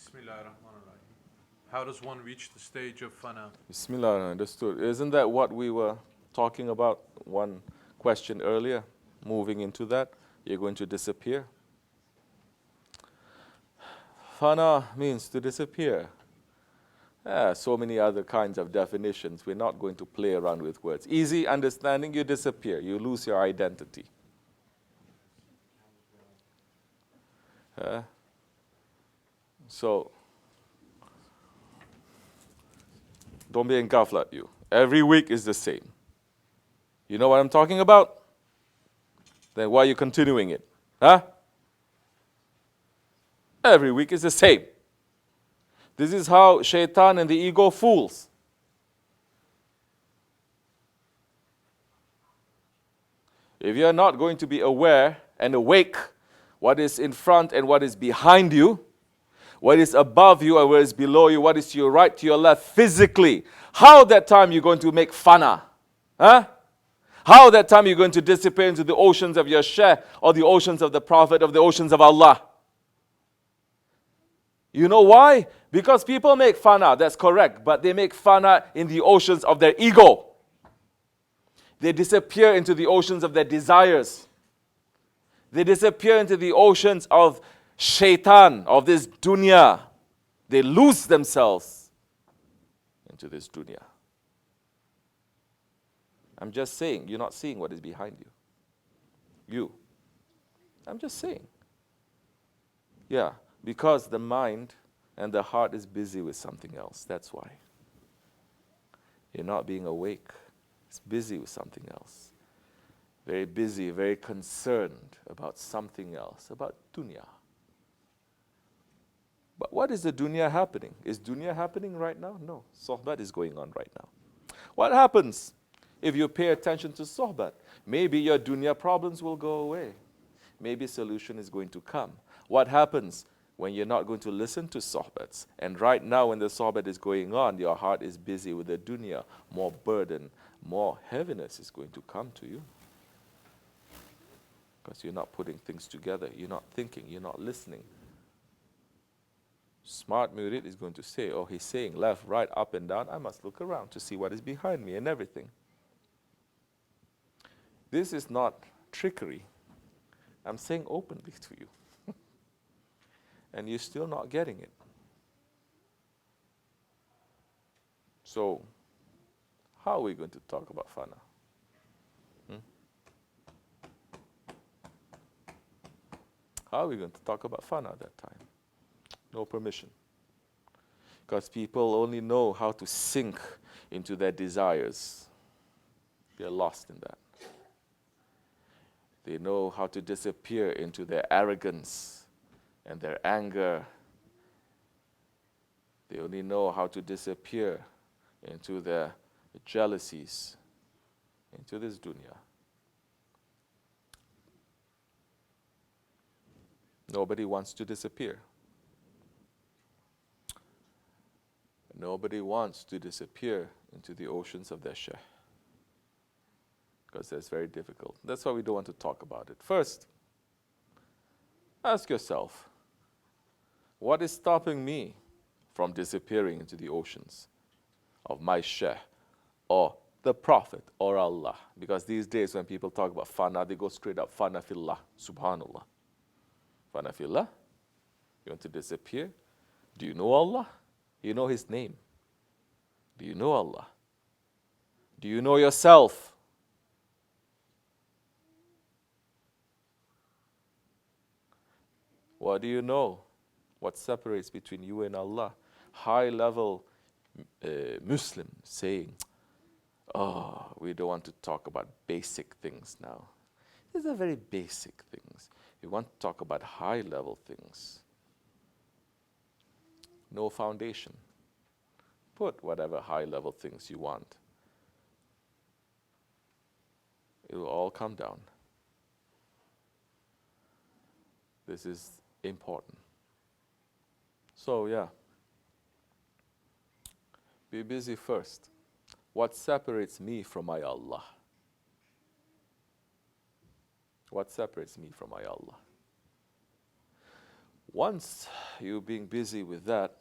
Bismillahirrahmanirrahim. How does one reach the stage of Fanaa? Bismillah, understood. Isn't that what we were talking about? One question earlier, moving into that. You're going to disappear. Fana means to disappear. So many other kinds of definitions. We're not going to play around with words. Easy understanding, you disappear. You lose your identity. So, don't be engulfed you. Every week is the same. You know what I'm talking about? Then why are you continuing it? Huh? Every week is the same. This is how shaitan and the ego fools. If you are not going to be aware and awake what is in front and what is behind you, what is above you and what is below you, what is to your right, to your left, physically, how that time you're going to make fana? Huh? How that time you're going to disappear into the oceans of your Shaykh or the oceans of the Prophet, of the oceans of Allah? You know why? Because people make fana, that's correct, but they make fana in the oceans of their ego. They disappear into the oceans of their desires. They disappear into the oceans of shaitan, of this dunya. They lose themselves into this dunya. I'm just saying, you're not seeing what is behind you. I'm just saying. Yeah, because the mind and the heart is busy with something else. That's why. You're not being awake. It's busy with something else. Very busy, very concerned about something else, about dunya. But what is the dunya happening? Is dunya happening right now? No. Sohbat is going on right now. What happens if you pay attention to sohbat? Maybe your dunya problems will go away. Maybe solution is going to come. What happens when you're not going to listen to sohbats? And right now when the sohbat is going on, your heart is busy with the dunya. More burden, more heaviness is going to come to you. Because you're not putting things together. You're not thinking. You're not listening. Smart murid is going to say, oh, he's saying left, right, up and down. I must look around to see what is behind me and everything. This is not trickery. I'm saying openly to you. And you're still not getting it. So, how are we going to talk about Fana? How are we going to talk about Fana at that time? No permission. Because people only know how to sink into their desires. They're lost in that. They know how to disappear into their arrogance and their anger. They only know how to disappear into their jealousies, into this dunya. Nobody wants to disappear. Nobody wants to disappear into the oceans of their Shaykh. Because that's very difficult. That's why we don't want to talk about it. First, ask yourself, what is stopping me from disappearing into the oceans of my Shaykh or the Prophet or Allah? Because these days when people talk about Fana, they go straight up, Fana fillah, subhanallah. Fana fillah? You want to disappear? Do you know Allah? Do you know His name? Do you know Allah? Do you know yourself? What do you know? What separates between you and Allah? High level Muslim saying, oh, we don't want to talk about basic things now. These are very basic things. We want to talk about high level things. No foundation. Put whatever high level things you want. It will all come down. This is important. So yeah, be busy first. What separates me from my Allah? What separates me from my Allah? Once you being busy with that,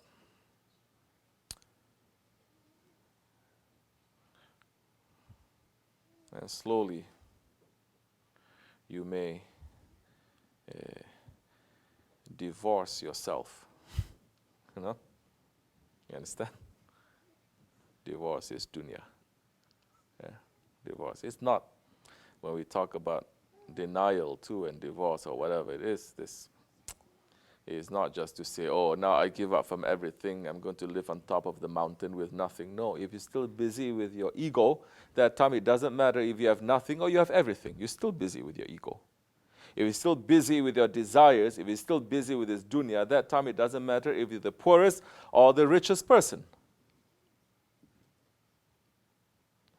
and slowly you may divorce yourself. You know? You understand? Divorce is dunya. Yeah. Divorce. It's not when we talk about denial too and divorce or whatever it is, this is not just to say, oh, now I give up from everything, I'm going to live on top of the mountain with nothing. No, if you're still busy with your ego, that time it doesn't matter if you have nothing or you have everything. You're still busy with your ego. If you're still busy with your desires, if you're still busy with this dunya, that time it doesn't matter if you're the poorest or the richest person.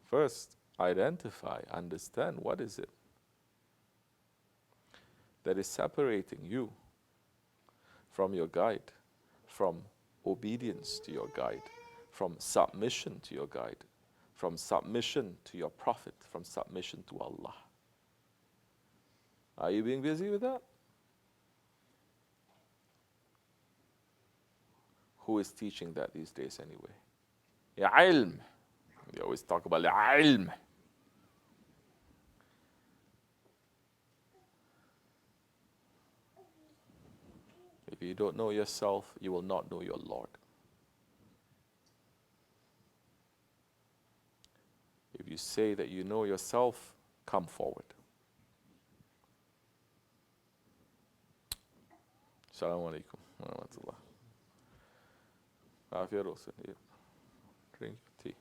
First, identify, understand what is it that is separating you from your guide, from obedience to your guide, from submission to your guide, from submission to your Prophet, from submission to Allah. Are you being busy with that? Who is teaching that these days anyway? Ya ilm. We always talk about ilm. If you don't know yourself, you will not know your Lord. If you say that you know yourself, come forward. Assalamu alaikum wa rahmatullah. Drink your tea.